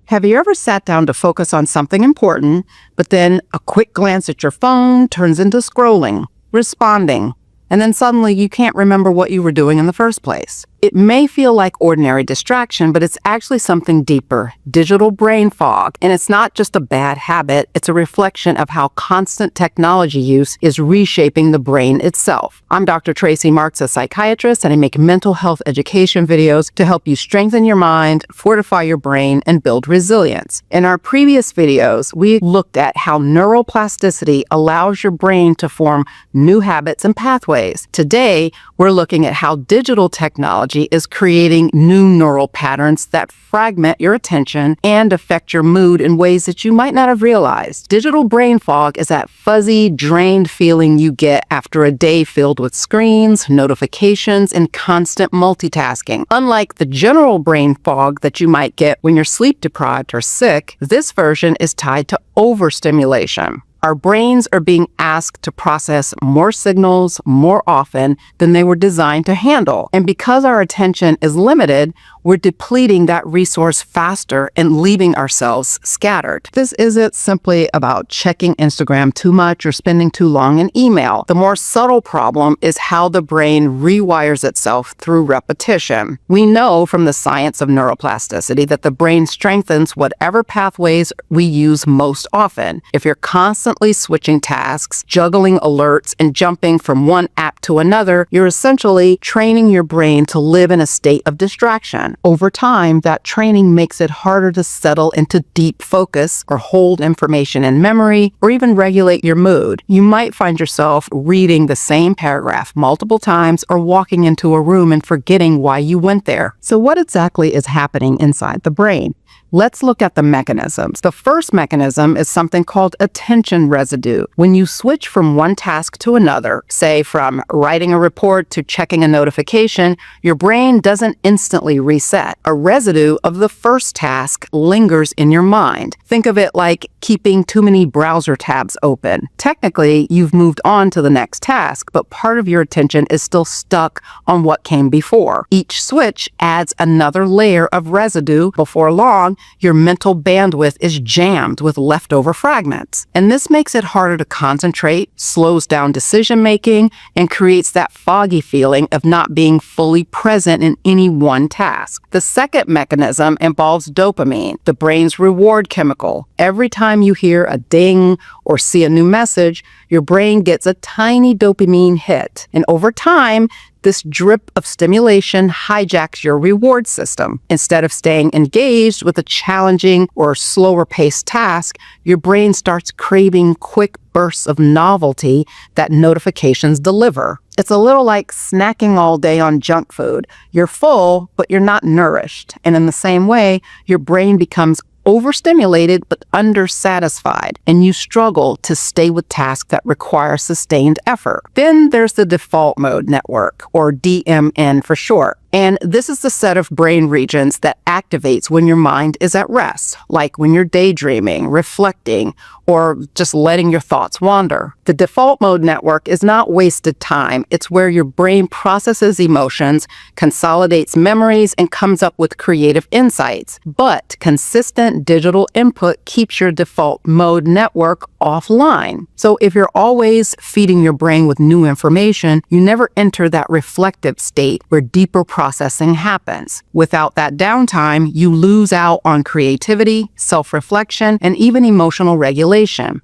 Have you ever sat down to focus on something important, but then a quick glance at your phone turns into scrolling, responding, and then suddenly you can't remember what you were doing in the first place? It may feel like ordinary distraction, but it's actually something deeper, digital brain fog. And it's not just a bad habit, it's a reflection of how constant technology use is reshaping the brain itself. I'm Dr. Tracey Marks, a psychiatrist, and I make mental health education videos to help you strengthen your mind, fortify your brain, and build resilience. In our previous videos, we looked at how neuroplasticity allows your brain to form new habits and pathways. Today, we're looking at how digital technology is creating new neural patterns that fragment your attention and affect your mood in ways that you might not have realized. Digital brain fog is that fuzzy, drained feeling you get after a day filled with screens, notifications, and constant multitasking. Unlike the general brain fog that you might get when you're sleep deprived or sick, this version is tied to overstimulation. Our brains are being asked to process more signals more often than they were designed to handle. And because our attention is limited, we're depleting that resource faster and leaving ourselves scattered. This isn't simply about checking Instagram too much or spending too long in email. The more subtle problem is how the brain rewires itself through repetition. We know from the science of neuroplasticity that the brain strengthens whatever pathways we use most often. If you're constantly switching tasks, juggling alerts, and jumping from one app to another, you're essentially training your brain to live in a state of distraction. Over time, that training makes it harder to settle into deep focus or hold information in memory or even regulate your mood. You might find yourself reading the same paragraph multiple times or walking into a room and forgetting why you went there. So what exactly is happening inside the brain? Let's look at the mechanisms. The first mechanism is something called attention residue. When you switch from one task to another, say from writing a report to checking a notification, your brain doesn't instantly reset. A residue of the first task lingers in your mind. Think of it like keeping too many browser tabs open. Technically, you've moved on to the next task, but part of your attention is still stuck on what came before. Each switch adds another layer of residue. Before long, your mental bandwidth is jammed with leftover fragments. And this makes it harder to concentrate, slows down decision-making, and creates that foggy feeling of not being fully present in any one task. The second mechanism involves dopamine, the brain's reward chemical. Every time you hear a ding or see a new message, your brain gets a tiny dopamine hit. And over time, this drip of stimulation hijacks your reward system. Instead of staying engaged with a challenging or slower-paced task, your brain starts craving quick bursts of novelty that notifications deliver. It's a little like snacking all day on junk food. You're full, but you're not nourished. And in the same way, your brain becomes overstimulated but undersatisfied, and you struggle to stay with tasks that require sustained effort. Then there's the default mode network, or DMN for short. And this is the set of brain regions that activates when your mind is at rest, like when you're daydreaming, reflecting, or just letting your thoughts wander. The default mode network is not wasted time. It's where your brain processes emotions, consolidates memories, and comes up with creative insights. But consistent digital input keeps your default mode network offline. So if you're always feeding your brain with new information, you never enter that reflective state where deeper processing happens. Without that downtime, you lose out on creativity, self-reflection, and even emotional regulation.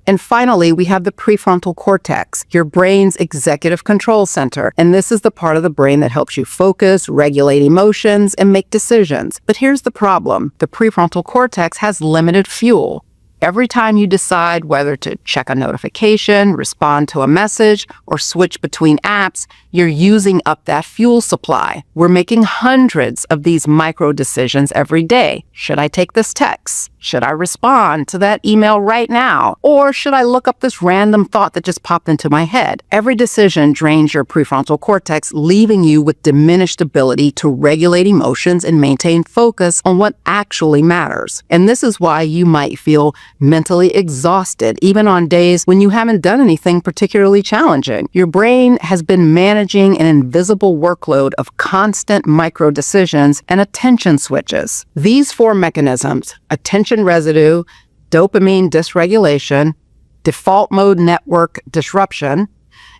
And finally, we have the prefrontal cortex, your brain's executive control center. And this is the part of the brain that helps you focus, regulate emotions, and make decisions. But here's the problem. The prefrontal cortex has limited fuel. Every time you decide whether to check a notification, respond to a message, or switch between apps, you're using up that fuel supply. We're making hundreds of these micro decisions every day. Should I take this text? Should I respond to that email right now? Or should I look up this random thought that just popped into my head? Every decision drains your prefrontal cortex, leaving you with diminished ability to regulate emotions and maintain focus on what actually matters. And this is why you might feel mentally exhausted, even on days when you haven't done anything particularly challenging. Your brain has been managed managing an invisible workload of constant micro decisions and attention switches. These four mechanisms, attention residue, dopamine dysregulation, default mode network disruption,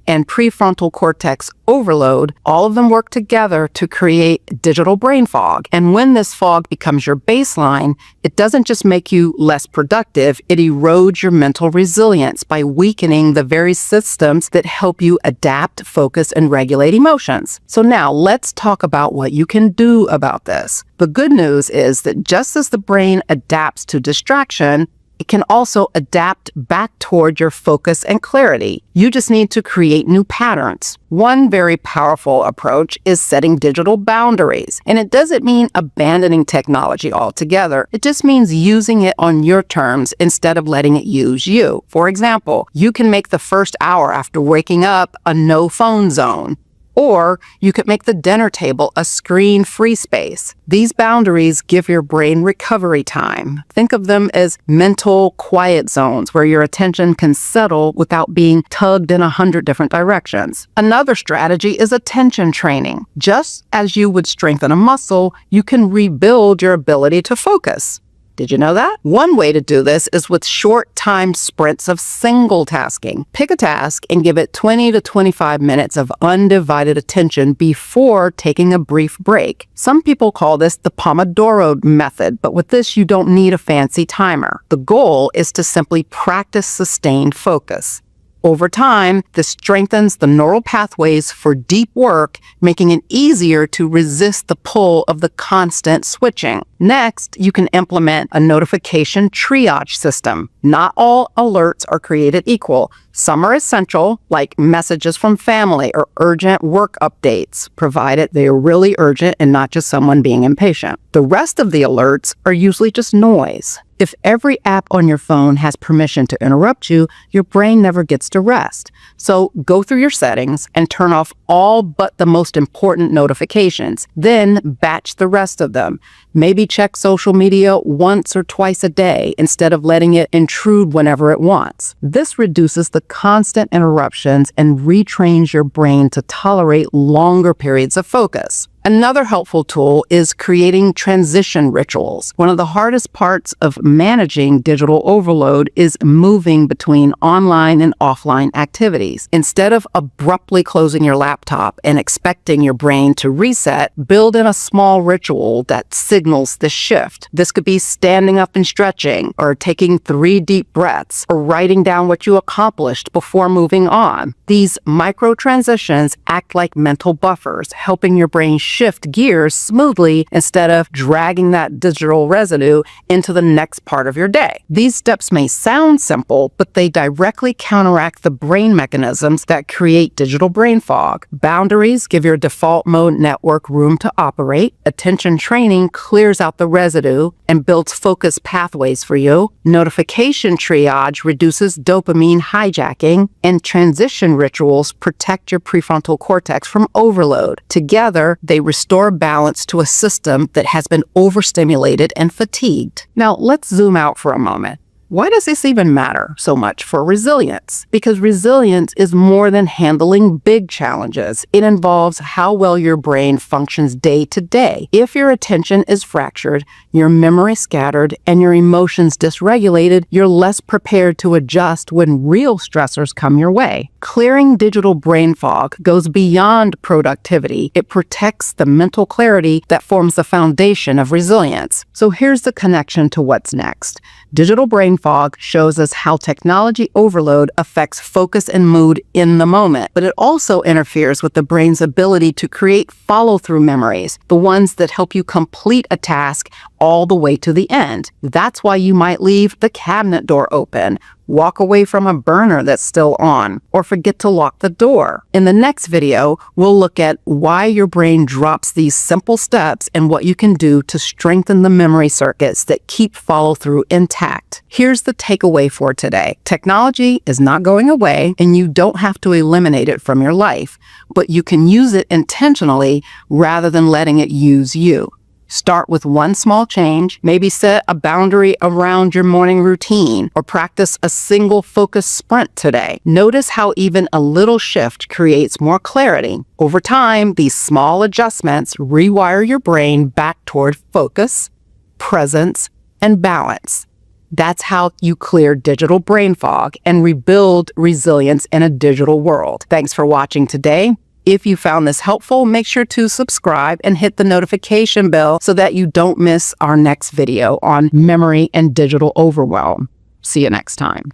and prefrontal cortex overload, all of them work together to create digital brain fog. And when this fog becomes your baseline, it doesn't just make you less productive, it erodes your mental resilience by weakening the very systems that help you adapt, focus, and regulate emotions. So now let's talk about what you can do about this. The good news is that just as the brain adapts to distraction, it can also adapt back toward your focus and clarity. You just need to create new patterns. One very powerful approach is setting digital boundaries. And it doesn't mean abandoning technology altogether. It just means using it on your terms instead of letting it use you. For example, you can make the first hour after waking up a no phone zone. Or you could make the dinner table a screen-free space. These boundaries give your brain recovery time. Think of them as mental quiet zones where your attention can settle without being tugged in 100 different directions. Another strategy is attention training. Just as you would strengthen a muscle, you can rebuild your ability to focus. Did you know that? One way to do this is with short time sprints of single tasking. Pick a task and give it 20 to 25 minutes of undivided attention before taking a brief break. Some people call this the Pomodoro method, but with this you don't need a fancy timer. The goal is to simply practice sustained focus. Over time, this strengthens the neural pathways for deep work, making it easier to resist the pull of the constant switching. Next, you can implement a notification triage system. Not all alerts are created equal. Some are essential, like messages from family or urgent work updates, provided they are really urgent and not just someone being impatient. The rest of the alerts are usually just noise. If every app on your phone has permission to interrupt you, your brain never gets to rest. So go through your settings and turn off all but the most important notifications. Then batch the rest of them. Maybe check social media once or twice a day instead of letting it intrude whenever it wants. This reduces the constant interruptions and retrains your brain to tolerate longer periods of focus. Another helpful tool is creating transition rituals. One of the hardest parts of managing digital overload is moving between online and offline activities. Instead of abruptly closing your laptop and expecting your brain to reset, build in a small ritual that signals this shift. This could be standing up and stretching, or taking 3 deep breaths, or writing down what you accomplished before moving on. These micro transitions act like mental buffers, helping your brain shift gears smoothly instead of dragging that digital residue into the next part of your day. These steps may sound simple, but they directly counteract the brain mechanisms that create digital brain fog. Boundaries give your default mode network room to operate. Attention training clears out the residue and builds focus pathways for you. Notification triage reduces dopamine hijacking, and transition rituals protect your prefrontal cortex from overload. Together, they restore balance to a system that has been overstimulated and fatigued. Now, let's zoom out for a moment. Why does this even matter so much for resilience? Because resilience is more than handling big challenges. It involves how well your brain functions day to day. If your attention is fractured, your memory scattered, and your emotions dysregulated, you're less prepared to adjust when real stressors come your way. Clearing digital brain fog goes beyond productivity. It protects the mental clarity that forms the foundation of resilience. So here's the connection to what's next. Digital brain fog shows us how technology overload affects focus and mood in the moment, but it also interferes with the brain's ability to create follow-through memories, the ones that help you complete a task all the way to the end. That's why you might leave the cabinet door open, walk away from a burner that's still on, or forget to lock the door. In the next video, we'll look at why your brain drops these simple steps and what you can do to strengthen the memory circuits that keep follow-through intact. Here's the takeaway for today. Technology is not going away, and you don't have to eliminate it from your life, but you can use it intentionally rather than letting it use you. Start with one small change, maybe set a boundary around your morning routine or practice a single focus sprint today. Notice how even a little shift creates more clarity. Over time, these small adjustments rewire your brain back toward focus, presence, and balance. That's how you clear digital brain fog and rebuild resilience in a digital world. Thanks for watching today. If you found this helpful, make sure to subscribe and hit the notification bell so that you don't miss our next video on memory and digital overwhelm. See you next time.